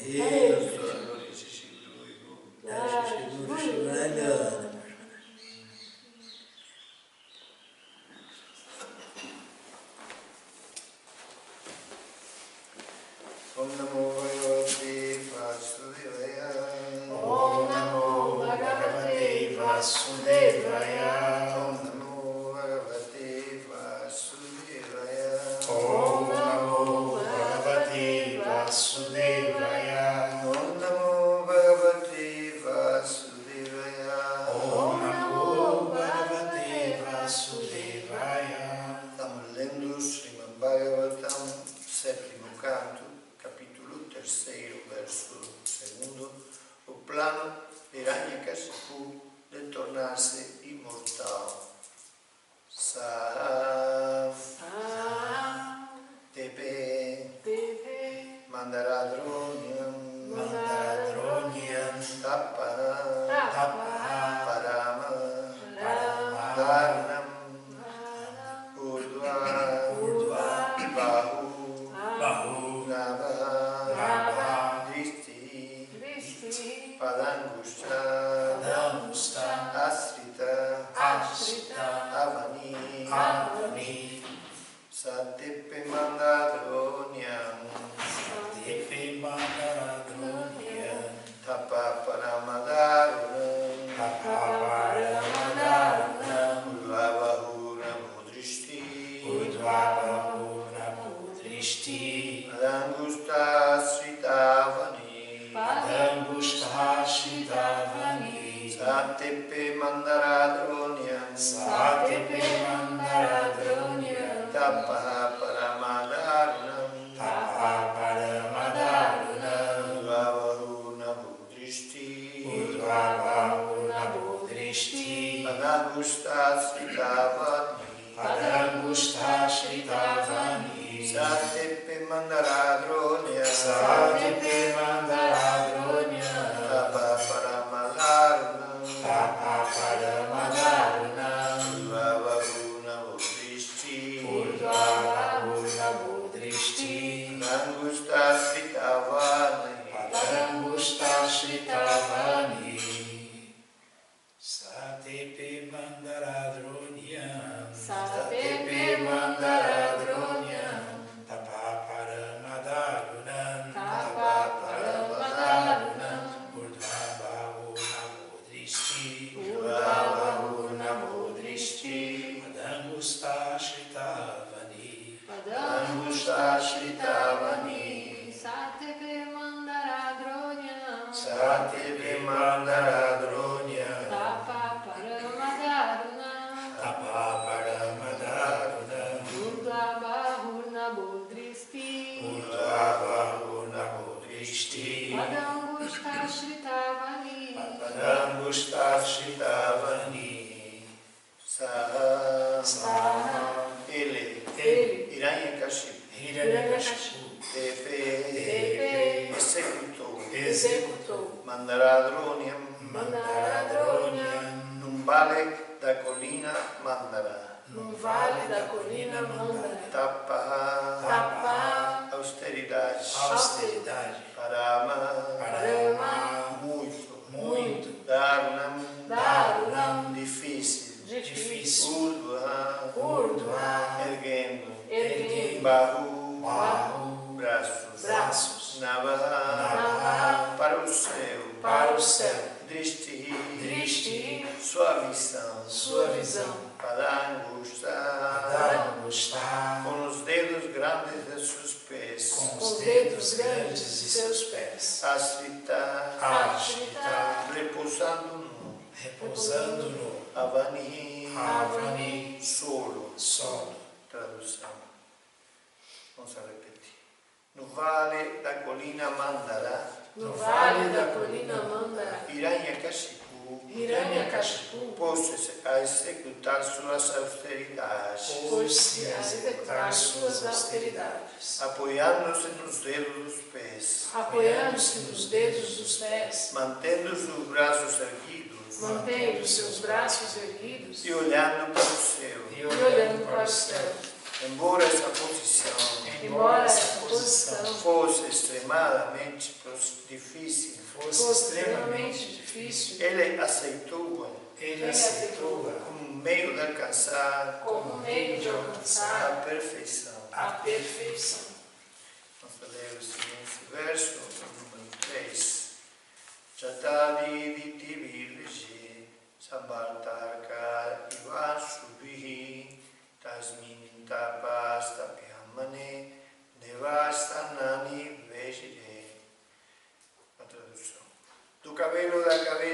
Hare Vasudevaya. Om Namo Bhagavate Vasudevaya. Om Namo Bhagavate Vasudevaya. Om Namo Bhagavate Vasudevaya. Om Namo Bhagavate Vasudevaya. Estamos lendo Srimad Bhagavatam, sétimo canto, capítulo 3º, verso 2, o plano de Hiranyakashipu de tornar-se imortal. Sa Tepe Mandaradronyam Tapa Parama Dharanam Urdhva Bahu Nava Drishti Padangusha Asrita Avani Satepe Mandadronyam Tapa Paramadharunam Udvabahu Namo Drishti Padangusta Sritavani Satepe Mandaradronyam Tapa Paramadharunam Udvabahu Namo Drishti Padangusta Sritavani Satepe Mandaradronyam Tapa Paramadharunam Udvabahu Namo Drishti Padangusta Sritavani Satepe Mandaradronyam Tapa Paramadharunam Urdhvabahu Namo Drishti Padangusta Sritavani Satepe Mandaradronyam Satepe Mandaradronyam Tapa Paramadharunam Urdhvabahu Namo Drishti Padangusta Sritavani Saha Ele Hiranyakashipu Tepe executou Mandaradronyam num vale da colina Mandara. Tapa austeridade. Parama muito. Dharunam difícil. Urdhva erguendo. Bahu braços. Nava para o céu. Drishti sua visão. Padangusta com os dedos grandes de seus pés. Asrita repousando no Avani solo. Tradução. Vamos a repetir. No vale da colina Mandara, Hiranyakashipu pôs-se a executar suas austeridades, apoiando-se nos dedos dos pés, mantendo seus braços erguidos e olhando para o céu. Embora essa posição fosse extremamente difícil, ele aceitou-a como meio de alcançar a perfeição. Vamos ler o seguinte verso, número 3. Jatadi Viti Virji Sambartar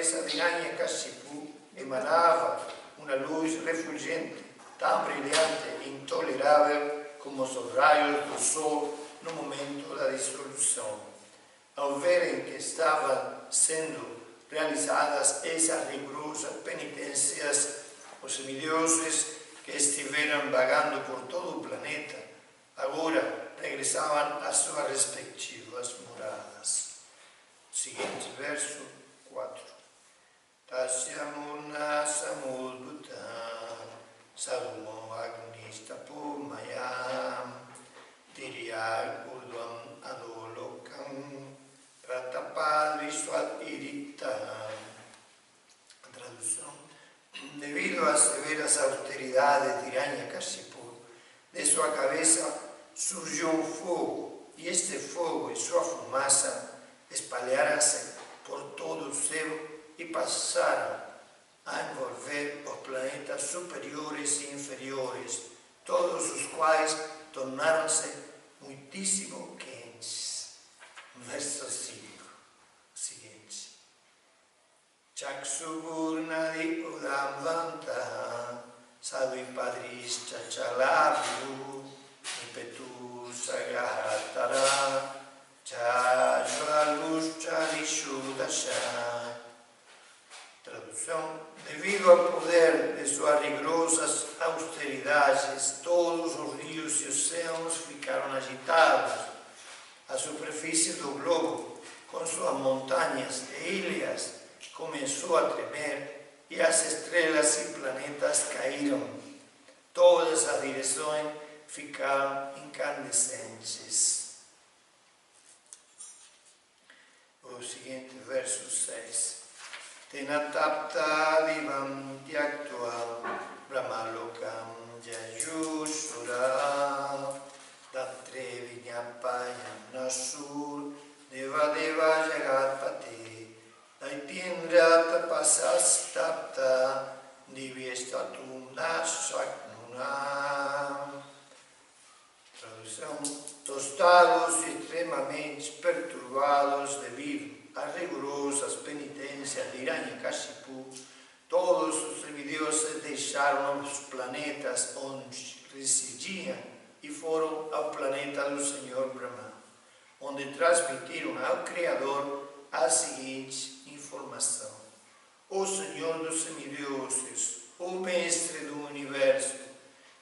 cabeça de Hiranyakashipu emanava uma luz refulgente, tão brilhante e intolerável como os raios do sol no momento da dissolução. Ao verem que estavam sendo realizadas essas rigorosas penitências, os semideuses que estiveram vagando por todo o planeta agora regressavam às suas respectivas moradas. Seguinte verso 4. Tasya murna samudbhutam sagumo agnistapo mayam tiryag urdvam adolokam pratapad vishwat iritam. Tradução: devido às severas austeridades de Hiranyakashipu, de sua cabeça surgiu um fogo, e este fogo e sua fumaça espalharam-se por todo o céu e passaram a envolver os planetas superiores e inferiores, todos os quais tornaram-se muitíssimo quentes. Verso 5. Seguinte. Chaksuburna-di udamvanta sadvipadris chachalabhu nipetu sagahatara chajvaluscha lishudasha. Tradução: devido ao poder de suas rigorosas austeridades, todos os rios e oceanos ficaram agitados. A superfície do globo, com suas montanhas e ilhas, começou a tremer e as estrelas e planetas caíram. Todas as direções ficaram incandescentes. O seguinte, verso 6. Tenatapta divam tyaktva brahmalokam jajushura datre vinyapayam nasur devadeva jagatpati daitindra tapasastapta divyestatum nashaknunam. Tradução: tostados e extremamente perturbados devido às rigorosas penitências de Hiranyakashipu, todos os semideuses deixaram os planetas onde residiam e foram ao planeta do Senhor Brahma, onde transmitiram ao Criador a seguinte informação: ó Senhor dos semideuses, ó Mestre do Universo,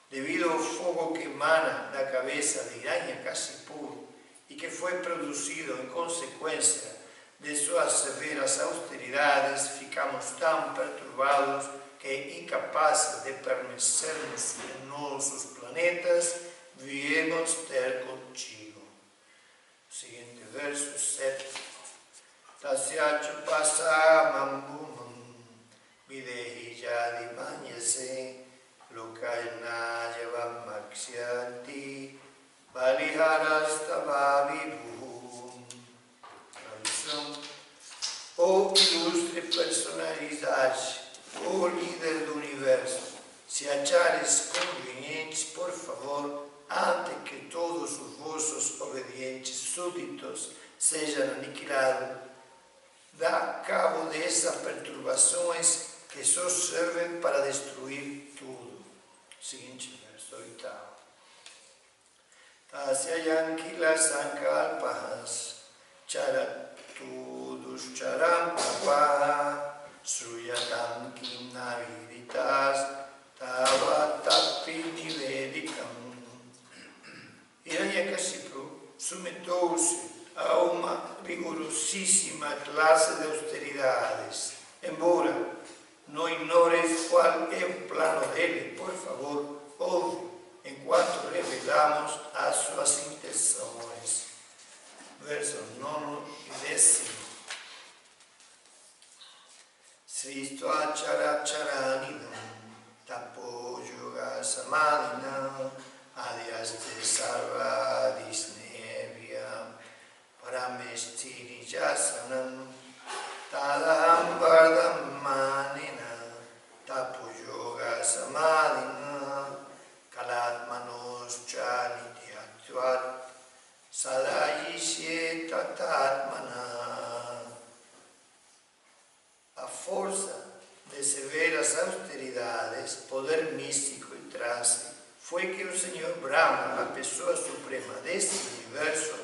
devido ao fogo que emana da cabeça de Hiranyakashipu e que foi produzido em consequência de suas severas austeridades, ficamos tão perturbados que, incapazes de permanecermos em nossos planetas, viemos ter contigo. Seguinte verso 7. Tasyachu pasamambumam videhi jadi manyase lokayna javam maksyanti baliharastavavibuhu. Ó ilustre personalidade, ó líder do universo, se achares convenientes, por favor, antes que todos os vossos obedientes súditos sejam aniquilados, dá cabo dessas perturbações que só servem para destruir tudo. Seguinte verso 8. Tasya yankila sankalpahas charat Tuduscharam Pava Sruyatam Kim Naviditas Tavatapi Nivedikam. Hiranyakashipu submeteu-se a uma rigorosíssima classe de austeridades. Embora não ignores qual é o plano dele, por favor, ouve enquanto revelamos as suas intenções. Versos 9 e 10. Sristvacharanidam tapo yoga samadhinam adhyaste sarva disnevyam paramestirijasanam tadaham vardam manina tapo yoga samadhinam kalatmanos chanityaktvat sadayisye tatatmana. A poder místico y trance, fue que el Señor Brahma, la persona suprema de este universo,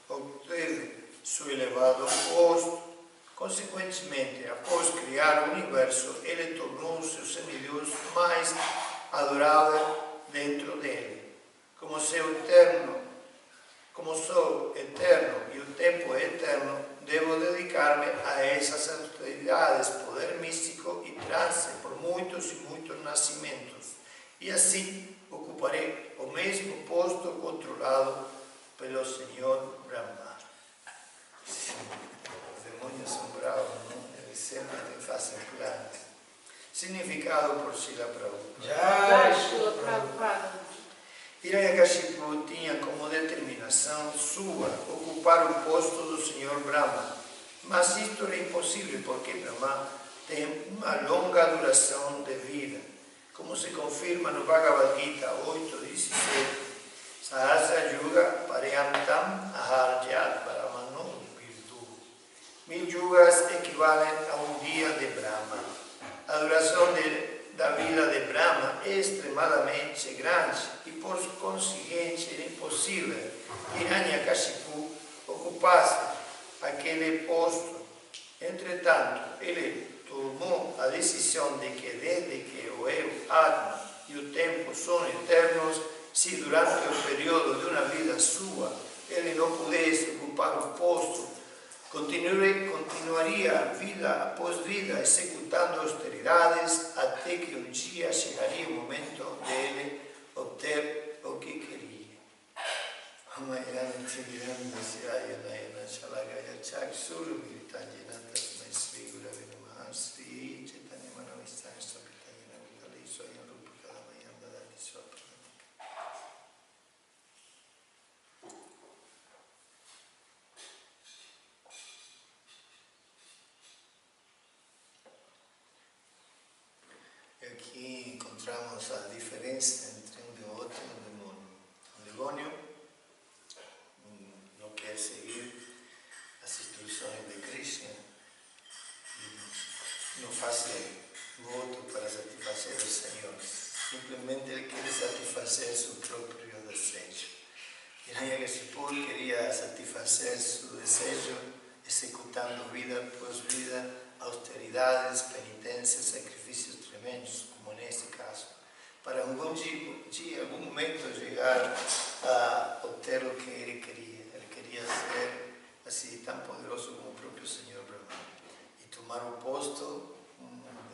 obtuve su elevado posto. Consequentemente, após criar o universo, ele tornou-se o semideus mais adorável dentro dele. Como sou eterno e o tempo é eterno, devo dedicar-me a essas autoridades, poder místico e trance por muitos e muitos nascimentos. E assim ocuparei o mesmo posto controlado pelo Senhor Brahma. Os demônios são bravos, não? Eles sempre fazem planos. Significado por Srila Prabhupada. Jai Srila Prabhupada. Hiranyakashipu tinha como determinação sua ocupar o posto do Senhor Brahma, mas isto era impossível porque Brahma tem uma longa duração de vida, como se confirma no Bhagavad Gita 8:17. Sahasra Yuga Paryantam Aharjat Brahmano Virtu. 1000 yugas equivalem a um dia de Brahma. A duração da vida de Brahma é extremadamente grande e, por conseguinte, era impossível Hiranyakashipu ocupasse aquele posto. Entretanto, ele tomou a decisão de que, desde que o eu, Atma e o tempo são eternos, se durante o período de uma vida sua ele não pudesse ocupar o posto, continuaria vida após vida, executando austeridades, até que um dia chegaria o momento dele obter o que queria. Aqui encontramos a diferença entre um devoto e um demônio. Um demônio não quer seguir as instruções de Krishna e não faz voto para satisfazer o Senhor. Simplesmente ele quer satisfazer seu próprio desejo. Hiranyakashipu queria satisfazer seu desejo executando vida após vida, austeridades, penitências, sacrifícios tremendos, como neste caso, para algum dia, algum momento chegar a obter o que ele queria. Ele queria ser assim tão poderoso como o próprio Senhor Brahma e tomar o posto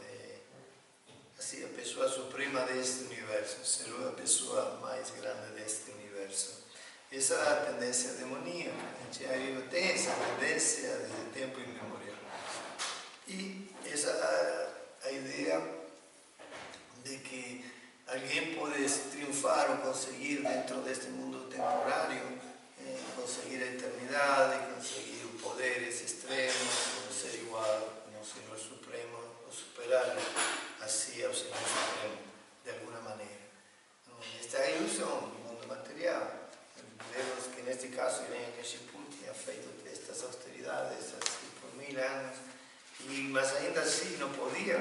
de assim, a pessoa suprema deste universo, ser a pessoa mais grande deste universo. Essa é a tendência demoníaca. A gente tem essa tendência desde tempo imemorial. E essa é a ideia de que alguém pode triunfar ou conseguir dentro deste mundo temporário, conseguir a eternidade, conseguir poderes extremos, ser igual ao Senhor Supremo, ou superar assim ao Senhor Supremo, de alguma maneira. Esta é a ilusão do mundo material. Vemos que neste caso Hiranyakashipu tinha feito estas austeridades assim, por 1000 anos, mas ainda assim não podia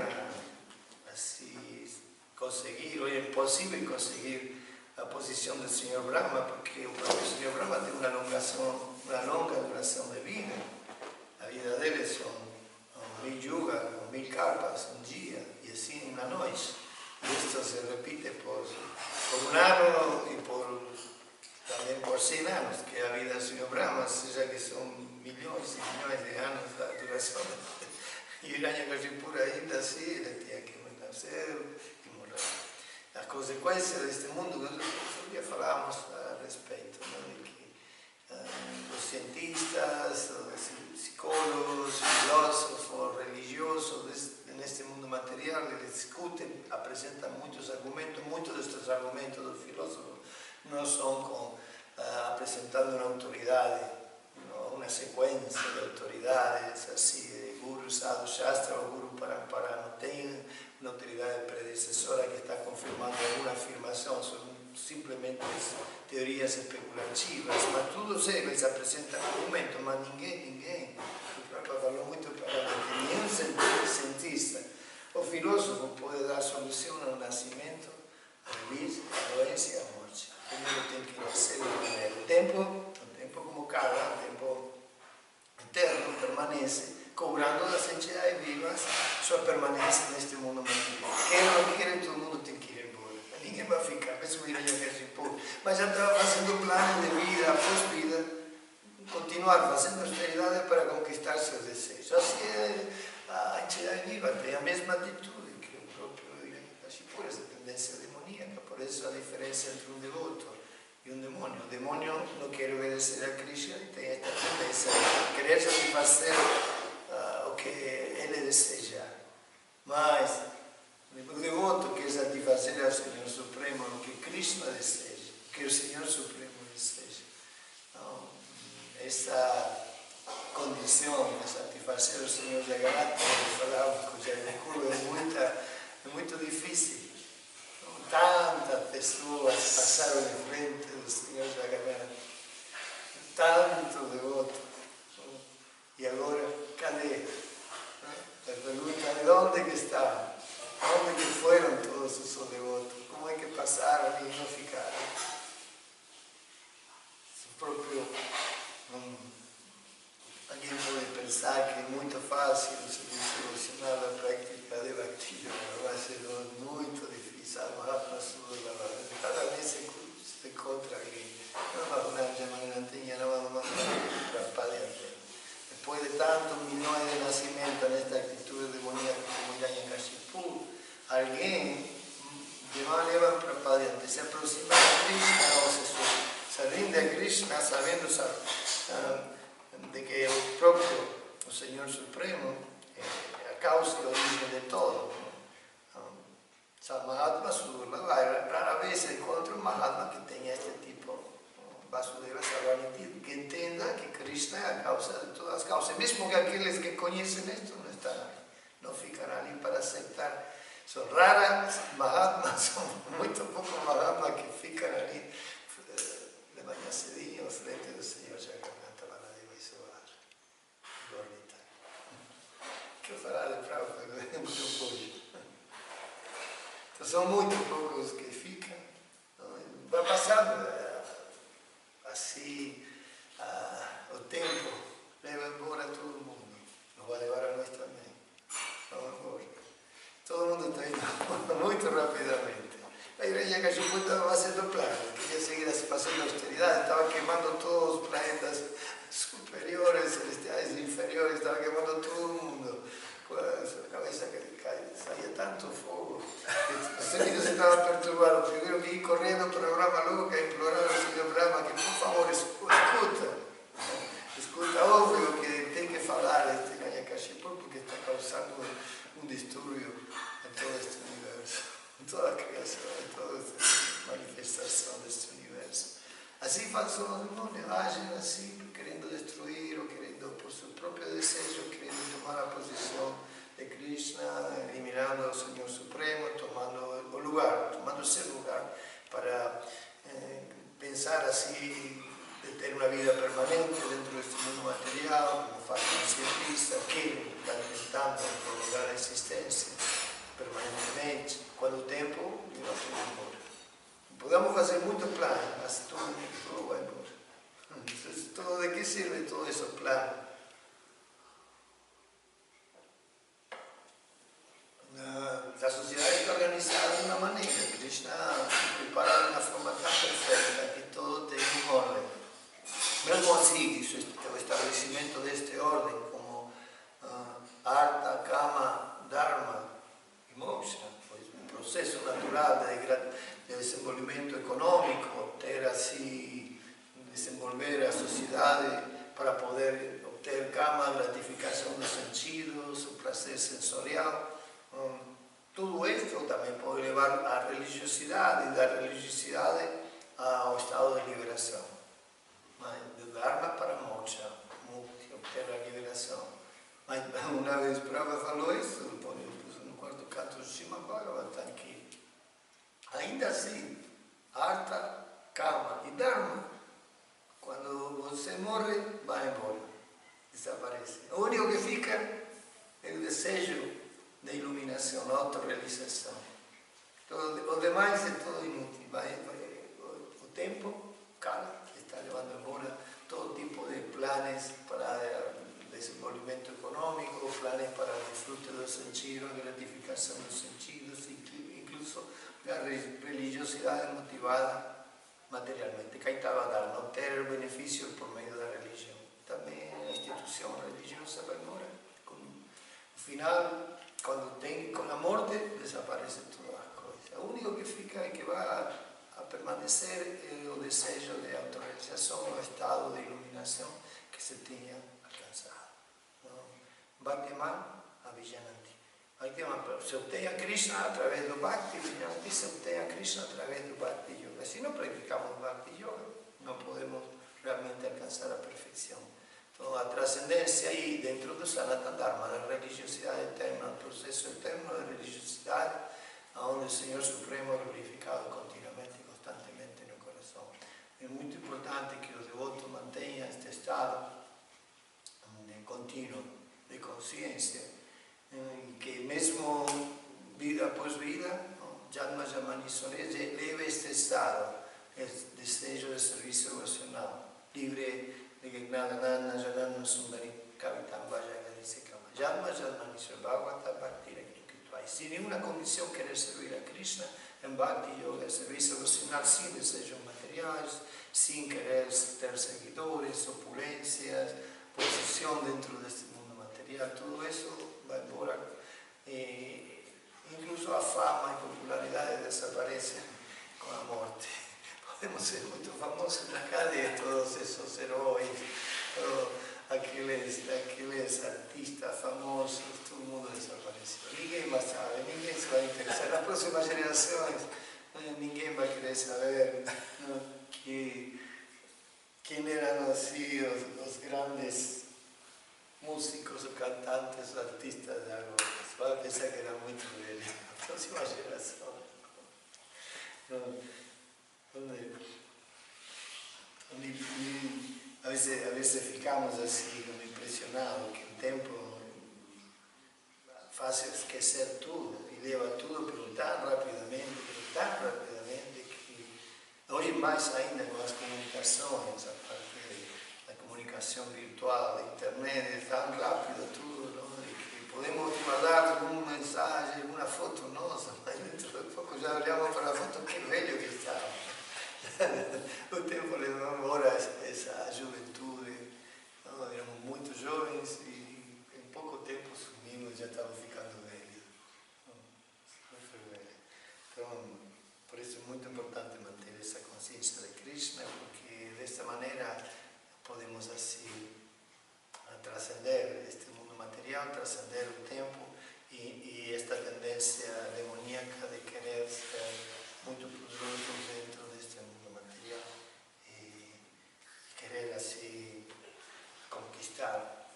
assim, conseguir, ou é impossível conseguir a posição do Senhor Brahma, porque o próprio Senhor Brahma tem uma longa duração de vida. A vida dele são 1000 yugas, 1000 kalpas, um dia, e assim uma noite. E isto se repite por um ano e também por 100 anos, que é a vida do Senhor Brahma, seja que são milhões e milhões de anos da duração. E Hiranyakashipu ainda assim, ele tinha que nascer e morrer. As consequências deste mundo, já falamos a respeito, não? De que os cientistas, os psicólogos, filósofos, religiosos neste mundo material, eles discutem, apresentam muitos destes argumentos dos filósofos não são apresentando uma autoridade, uma sequência de autoridades, assim, de Guru Sadhu Shastra ou Guru Parampara, não tem uma autoridade predecessora que está confirmando alguma afirmação, são simplesmente teorias especulativas, mas todos eles apresentam argumentos, mas ninguém, o Prabhupada falou muito claramente, nenhum cientista ou filósofo pode dar solução ao nascimento aparência e a morte. Primeiro tem que nascer e morrer. O tempo como carga, o tempo eterno permanece, cobrando das entidades vivas sua permanência neste mundo material. Quer ou não quer, todo mundo tem que ir embora. Ninguém vai ficar, mesmo ir a Yakashipur. Mas já estava fazendo plano de vida, após vida, continuar fazendo austeridade para conquistar seus desejos. Assim é a entidade viva, tem a mesma atitude que o próprio Yakashipur, essa tendência demoníaca. Por isso a diferença entre um devoto e um demônio. O demônio não quer obedecer a Krishna e tem esta tendência de querer satisfazer o que ele deseja. Mas o devoto quer satisfazer ao Senhor Supremo o que Krishna deseja, o que o Senhor Supremo deseja. Então, essa condição de satisfazer o Senhor Jagannath, como falávamos, é muito difícil. Tantas pessoas passaram em frente do Senhor Jagannath, tanto devoto, e agora, cadê? A pergunta, de onde que está? Onde que foram todos os devotos? Como é que passaram e não ficaram? O próprio, alguém pode pensar que é muito fácil se solucionar a prática de Bhakti, vai ser muito difícil. Cada vez se encontra alguém. Depois de tantos milhões de nascimentos nesta atitude demoníaca como Hiranyakashipu, alguém de uma leva para adiante se aproxima de Krishna ou se rinde a Krishna sabendo de que o próprio o Senhor Supremo é a causa e a origem de todo. Mahatma Sudurla, rara vez se encontra um Mahatma que tenha este tipo, Vasudeva Sarvaniti, que entenda que Krishna é a causa de todas as causas. Mesmo que aqueles que conhecem isto não estão ali, não ficarão ali para aceitar. São raras Mahatmas, são muito poucos Mahatmas que ficam ali de manhã cedinho à frente do Senhor Jagannatha Baladeva e Soar. O que eu falar de Prabhupada? É muito pouco. Então, são muito poucos que ficam. Vai passando assim o tempo, leva embora todo mundo. Nos vai levar a nós também. Vamos embora. Todo mundo está indo muito rapidamente. A igreja Kashipu estava fazendo planos, queria seguir fazendo austeridade, estava queimando todos os planetas superiores, celestiais e inferiores, estava queimando todo mundo. Com a cabeça que saía tanto fogo. Os amigos estavam perturbados. Tiveram que ir correndo para o Brahma Loka e implorar ao Senhor Brahma que, por favor, escuta, óbvio que tem que falar este Hiranyakashipu porque está causando um distúrbio em todo este universo, em toda a criação, em toda a manifestação deste universo. Assim fazem os demônios, agem assim, querendo destruir ou querendo, por seu próprio desejo, querendo tomar a posição de Krishna, eliminando o Senhor Supremo, tomando o lugar, tomando seu lugar para pensar assim, de ter uma vida permanente dentro deste mundo material, como faz um cientista, que está tentando prolongar a existência permanentemente, quando o tempo virá tudo embora. Podemos fazer muito plano, mas tudo vai embora. Então, de que serve todo esse plano? A sociedade está organizada de uma maneira, Krishna preparado de uma forma tão perfeita que todo tem uma ordem. Mesmo assim, o estabelecimento desta ordem, como Artha, Kama, Dharma e Moksha, um processo natural de desenvolvimento econômico, ter assim, desenvolver a sociedade para poder obter Kama, gratificação dos sentidos, o prazer sensorial. Tudo isto também pode levar à religiosidade, e da religiosidade ao estado de liberação. Mas de Dharma para Moksha, obter a liberação. Mas uma vez Prabhupada falou isso, no quarto canto do Srimad Bhagavatam, que ainda assim, Artha, Kama e Dharma, quando você morre, vai embora, desaparece. O único que fica é o desejo de iluminação, a autorrealização. O demais é tudo inútil, vai religiosidade motivada materialmente, que estava a dar, não ter benefícios por meio da religião. Também a instituição religiosa vai embora. No final, quando tem, com a morte, desaparece todas as coisas. O único que fica e que vai a permanecer é o desejo de autorrealização, o estado de iluminação que se tinha alcançado. Bhakti-man Abhijananti. Se obtém a Krishna através do Bhakti, Abhijananti se obtém a Krishna através do Bhakti Yoga. Se não praticamos Bhakti Yoga, não podemos realmente alcançar a perfeição. Então, a transcendência aí dentro do Sanatana Dharma, da religiosidade eterna, do processo eterno da religiosidade, onde o Senhor Supremo é glorificado continuamente e constantemente no coração. É muito importante que o devoto mantenha este estado contínuo de consciência, que mesmo vida após vida, Janma Jamani Soreje leva este estado, este desejo de serviço devocional, livre de que Gnana Janana Sundari Kavitam Vajagadisekama. Janma Jamani Soreje Bhagavata Bhakti Rekituai. Sem nenhuma condição querer servir a Krishna, em Bhakti Yoga, serviço devocional, sem desejos materiais, sem querer ter seguidores, opulências, posição dentro deste mundo material, tudo isso vai embora. Incluso a fama e popularidade desaparecem com a morte. Podemos ser muito famosos na cadeia, todos esses heróis, aqueles artistas famosos, todo mundo desapareceu. Ninguém mais sabe, ninguém se vai interessar. Nas próximas gerações, ninguém vai querer saber quem eram assim os grandes músicos, cantantes, artistas de agora. Você vai pensar que era muito velho. A próxima geração. A veces ficamos assim, como impressionados, que o tempo faz esquecer tudo e leva tudo tão rapidamente, que hoje mais ainda com as comunicações, a partir da comunicação virtual, da internet, é tão rápido tudo, não? Que podemos mandar alguma mensagem, alguma foto nossa, mas dentro de pouco já olhamos para a foto, que velho que estava. O tempo levou embora essa juventude, não? Éramos muito jovens e em pouco tempo sumimos, já estávamos ficando velhos. Então, por isso é muito importante manter essa consciência de Krishna, porque desta maneira podemos assim trascender este mundo material, trascender o tempo e esta tendência demoníaca de querer ser muito poderoso dentro deste mundo material e querer assim conquistar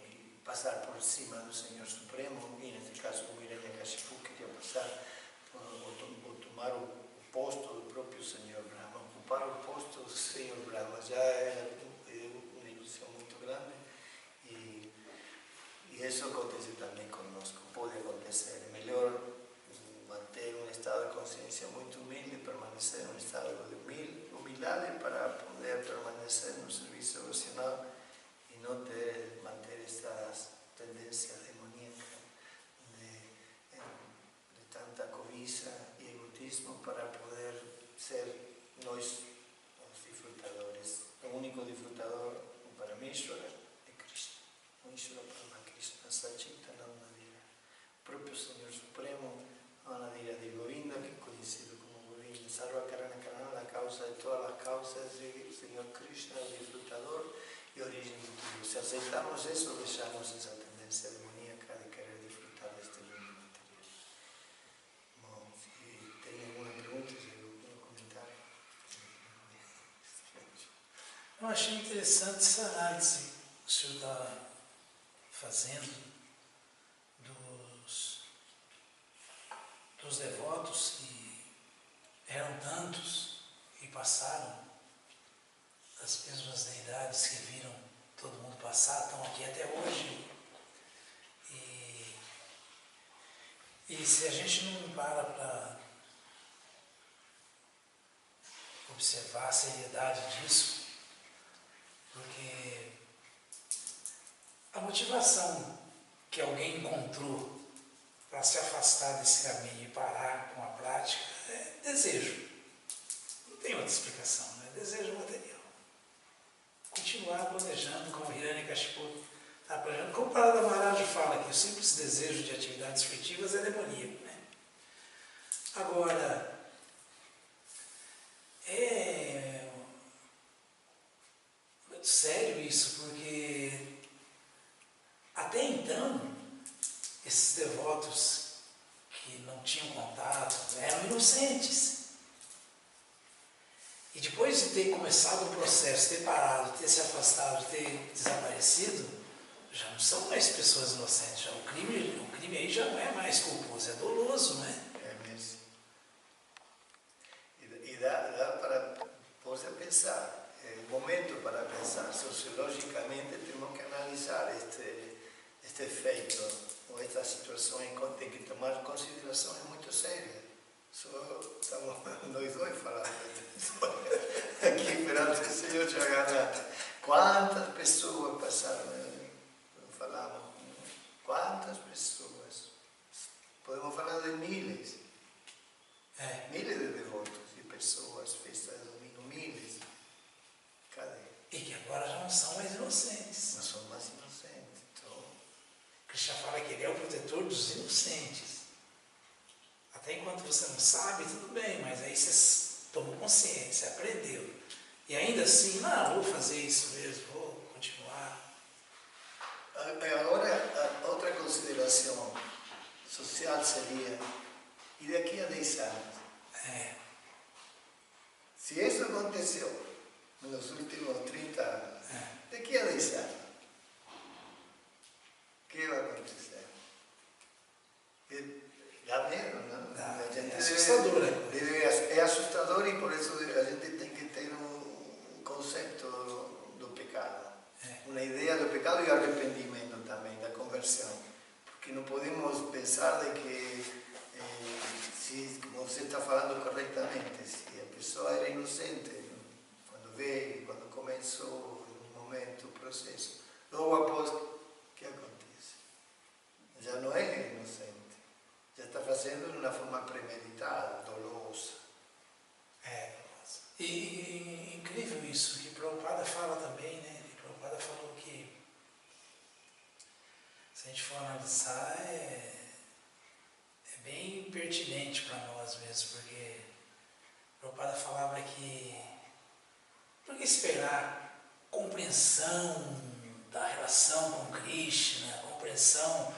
e passar por cima do Senhor Supremo, e neste caso o Hiranyakashipu queria passar ou tomar o posto do próprio Senhor Brahma, ocupar o posto do Senhor Brahma, já é uma ilusão muito grande e isso acontece também conosco, pode acontecer. É melhor manter um estado de consciência muito humilde, permanecer em um estado de humildade para poder permanecer no serviço devocional e não manter estas tendências demoníacas de tanta cobiça e egoísmo para poder ser nós os disfrutadores. O único disfrutador, o Parameshwara, é Krishna. O Ishvara Parama Krishna Sachitananda Dira. O próprio Senhor Supremo, Anadira de Govinda, que é conhecido como Govinda, Sarva Karana Karana, a causa de todas as causas, e o Senhor Krishna, o disfrutador e origem de tudo. Se aceitamos isso, deixamos essa tendência demoníaca de querer disfrutar deste mundo material. Bom, se tem alguma pergunta, algum comentário? Eu achei interessante essa análise que o senhor está fazendo dos devotos que eram tantos e passaram, as mesmas deidades que viram todo mundo passar, estão aqui até hoje. E se a gente não para observar a seriedade disso, porque a motivação que alguém encontrou para se afastar desse caminho e parar com a prática é desejo. Não tem outra explicação, né? Desejo material. Continuar planejando como Hiranyakashipu está planejando. Como o Parada Maharaj fala que o simples desejo de atividades furtivas é demoníaco, né? Agora, é muito sério isso, porque até então, esses devotos que não tinham contato eram inocentes. E depois de ter começado o processo, ter parado, ter se afastado, ter desaparecido, já não são mais pessoas inocentes. Já o crime aí já não é mais culposo, é doloso, né? É mesmo. E dá para você pensar, é um momento para pensar sociologicamente, temos que analisar este efeito ou esta situação, tem que tomar considerações muito sérias. Só estamos nós dois falando aqui perante o Senhor Jagannatha. Quantas pessoas passaram, falamos, quantas pessoas? Podemos falar de miles. Miles de devotos e pessoas, festas de domingo, miles. Cadê? E que agora já não são mais inocentes. Não são mais inocentes. Então, Krishna fala que ele é o protetor dos inocentes. Até enquanto você não sabe, tudo bem, mas aí você tomou consciência, aprendeu. E ainda assim, não, vou fazer isso mesmo, vou continuar. Agora, outra consideração social seria, e daqui a 10 anos? Se isso aconteceu nos últimos 30 anos, daqui a 10 anos, o que vai acontecer? Dá medo, não? É assustador. É assustador e por isso a gente tem que ter um conceito do pecado. Uma ideia do pecado e arrependimento também, da conversão. Porque não podemos pensar de que, se você está falando corretamente, se a pessoa era inocente, quando começou o momento, o processo, logo após, o que acontece? Já não é inocente. Já está fazendo de uma forma premeditada, dolosa. Dolosa. E incrível isso, que Prabhupada fala também, né? Que Prabhupada falou que, se a gente for analisar, é bem pertinente para nós mesmo, porque Prabhupada falava que, por que esperar compreensão da relação com Krishna, compreensão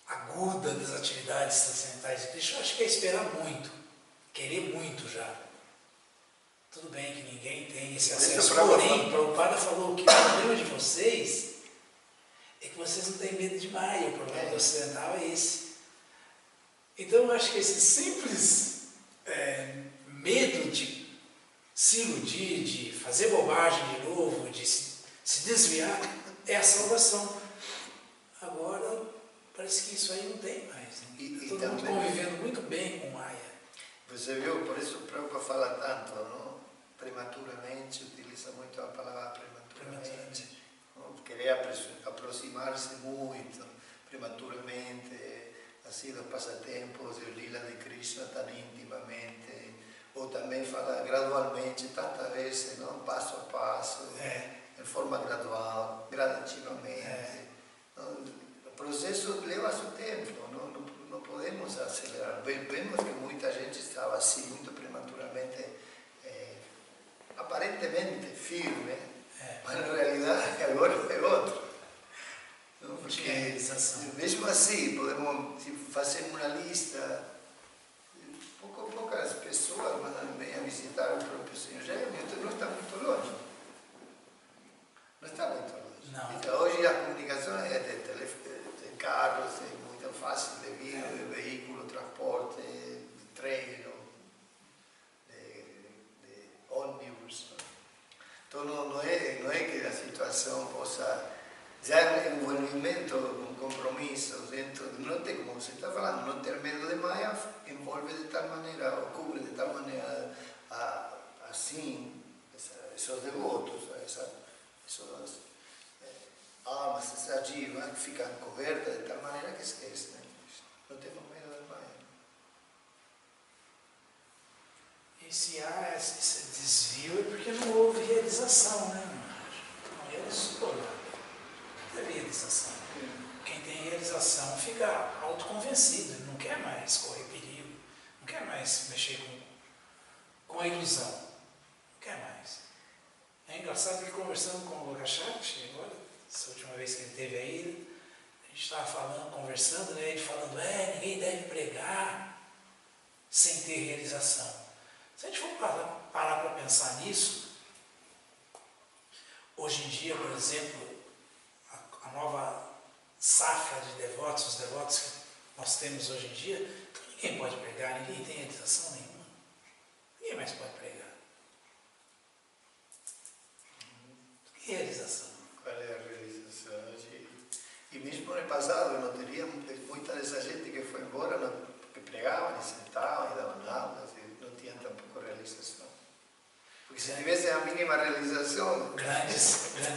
aguda das atividades transcendentais de Krishna? Eu acho que é esperar muito, querer muito já. Tudo bem que ninguém tem esse acesso, porém, Prabhupada falou que o problema de vocês é que vocês não têm medo de Maya, o problema do ocidental é esse. Então eu acho que esse simples medo de se iludir, de fazer bobagem de novo, de se desviar, é a salvação. Agora, parece que isso aí não tem mais. Né? Todo mundo convivendo muito bem com Maya. Você viu, por isso o Prabhupada fala tanto, não? Prematuramente, utiliza muito a palavra prematuramente. Querer aproximar-se muito, prematuramente, assim, dos passatempos, do lila de Krishna tão intimamente, ou também fala gradualmente, tantas vezes, não? Passo a passo, de forma gradual, gradativamente. O processo leva seu tempo, não podemos acelerar. Vemos que muita gente estava assim, muito prematuramente, aparentemente firme, mas na realidade agora é outro. Não? Porque, mesmo assim, podemos fazer uma lista, poucas pessoas vêm a visitar o próprio Senhor. Já não está muito longe. Não está muito longe. Não. Então, hoje a comunicação é de carros, é muito fácil de vir, de veículo, transporte, de trem, de ônibus. Então não é que a situação possa, já é um envolvimento, um compromisso dentro, não tem, como você está falando, não ter medo de Maya, envolve de tal maneira, ou cobre de tal maneira assim, esses devotos, essas almas, essas jivas que ficam cobertas de tal maneira que esquecem, né? Não temos medo de Maya. E se há esse desvio é porque não houve realização, né? Não realizou. Não teve realização. Quem tem realização fica autoconvencido, ele não quer mais correr perigo, não quer mais mexer com a ilusão, não quer mais. É engraçado que conversando com o Lokachak, agora, essa última vez que ele esteve aí, a gente estava falando, conversando, né, ele falando, ninguém deve pregar sem ter realização. Se a gente for parar para pensar nisso, hoje em dia, por exemplo, a nova safra de devotos, os devotos que nós temos hoje em dia, então ninguém pode pregar, ninguém tem realização nenhuma. Ninguém mais pode pregar. Que realização? Qual é a realização? E mesmo no passado, não teria muita dessa gente que foi embora, que pregavam e sentavam e davam aulas, e não tinham tampouco realização. Porque se tivesse a mínima realização... Grandes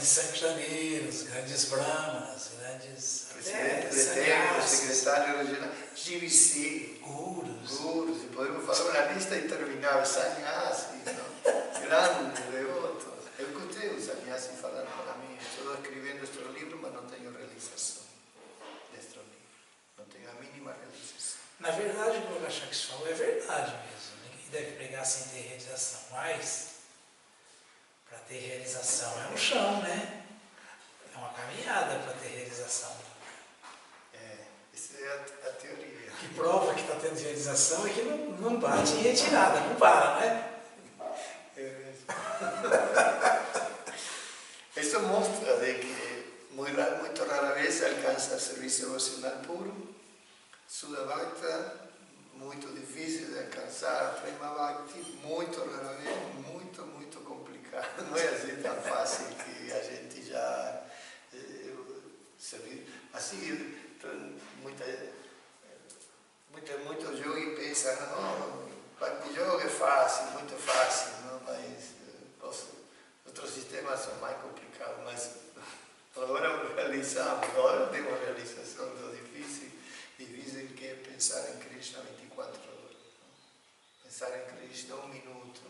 santaneiros, grandes brahmanas, grandes... Presidente de templo, secretário regional, GBC, gurus, e podemos falar uma lista interminável, sannyasis, grandes devotos. Eu escutei o sannyasi falando para mim, estou escrevendo este livro, mas não tenho realização deste livro, não tenho a mínima realização. Na verdade, o que o Lokachak falou é verdade mesmo, ninguém deve pregar sem ter realização, mas para ter realização é um chão, né? É uma caminhada para ter realização. Essa é a teoria. Que prova que está tendo realização é que não bate em retirada, não para, né? Isso mostra de que muito rara vez alcança o serviço devocional puro. Sudha Bhakta, muito difícil de alcançar. Prema Bhakti, muito rara vez, muito complicado. Não é assim tão fácil que a gente já assim, muito yogi pensa, não, Bhakti Yoga é fácil, muito fácil, não? Mas os outros sistemas são mais complicados, mas agora realizamos, agora temos realização do difícil que é pensar em Krishna 24 horas. Pensar em Krishna 1 minuto,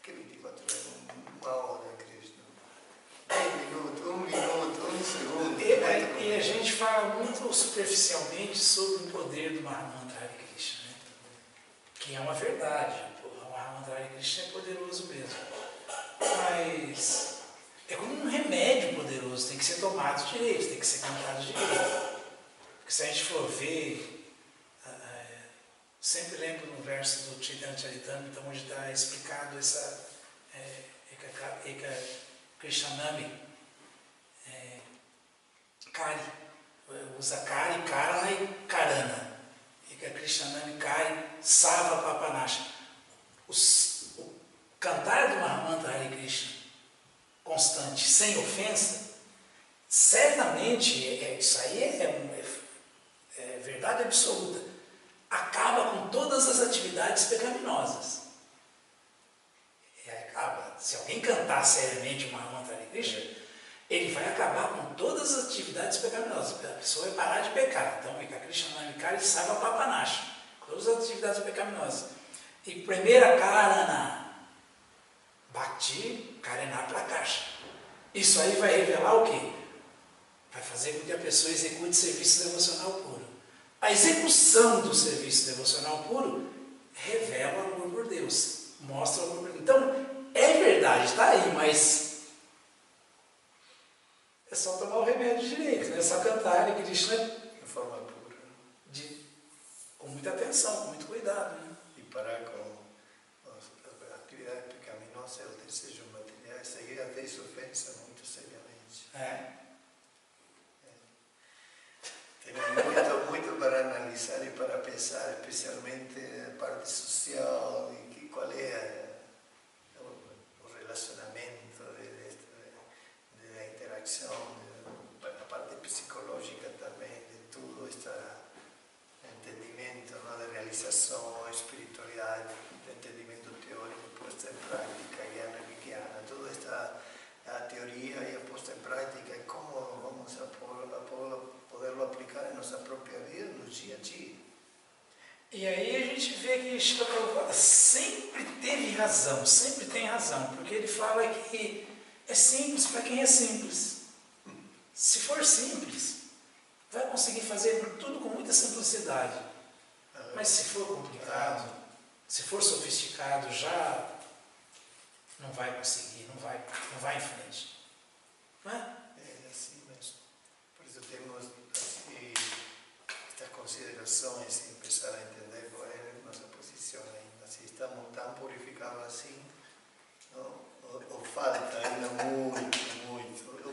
que 24 horas? 1 hora em Krishna. 1 minuto, 1 segundo. E a gente fala muito superficialmente sobre o poder do Mahamantra Hare Krishna, né? Que é uma verdade, o Mahamantra Hare Krishna é poderoso mesmo. Mas é como um remédio poderoso, tem que ser tomado direito, tem que ser cantado direito. Porque se a gente for ver, sempre lembro no verso do Chaitanya Charitamrita, onde está explicado essa Eka Krishnanami, Kari, usa Kari, Karana e Karana. Eka Krishnanami Kari, Sava Papanasha. O cantar do Mahamantra Hare Krishna constante, sem ofensa, certamente, isso aí é verdade absoluta, acaba com todas as atividades pecaminosas. Acaba. Se alguém cantar seriamente o Mahamantra Hare Krishna, ele vai acabar com todas as atividades pecaminosas. A pessoa vai parar de pecar. Então, Eka Krishnanami Kari Sava Papanasha. Todas as atividades pecaminosas. E primeira Karana, Bhakti Karana Prakasha. Isso aí vai revelar o quê? Vai fazer com que a pessoa execute serviço devocional puro. A execução do serviço devocional puro revela o amor por Deus, mostra o amor por Deus. Então, é verdade, está aí, mas é só tomar o remédio direito, né? É só cantar Hare Krishna De forma pura. Com muita atenção, com muito cuidado. Né? E parar com as atividades pecaminosas, o desejo material, seguir a desofensa muito seriamente. Temos muito para analisar e para pensar, especialmente a parte social e qual é o relacionamento da interação, a parte psicológica também, de tudo este entendimento, não, de realização, espiritualidade, de entendimento teórico posto em prática, Jnana Vigyana, toda esta a teoria e a posta em prática, e como vamos a poderlo aplicar em nossa própria vida, no dia a dia. E aí a gente vê que Srila Prabhupada sempre teve razão, sempre tem razão, porque ele fala que é simples para quem é simples. Se for simples, vai conseguir fazer tudo com muita simplicidade. Mas se for complicado, se for sofisticado, já não vai conseguir, não vai em frente. Não é? É assim mesmo. Por isso temos assim, estas considerações e começar a entender qual é a nossa posição ainda. Se estamos tão purificados assim, não? Ou falta ainda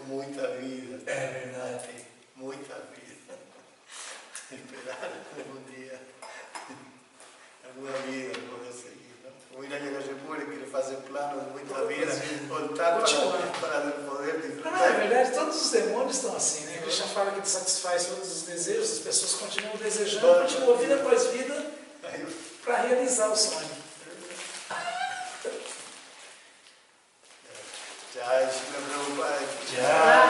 muita vida. É verdade. Muita vida. Esperar algum dia, alguma vida poder seguir. O Irânia Cachepure quer fazer planos de muita vida, voltar para poder disfrutar. Na verdade, todos os demônios estão assim, né? Krishna fala que ele satisfaz todos os desejos, as pessoas continuam desejando, continuam vida após vida para realizar o sonho. Jai Shri Prabhupada. Jai.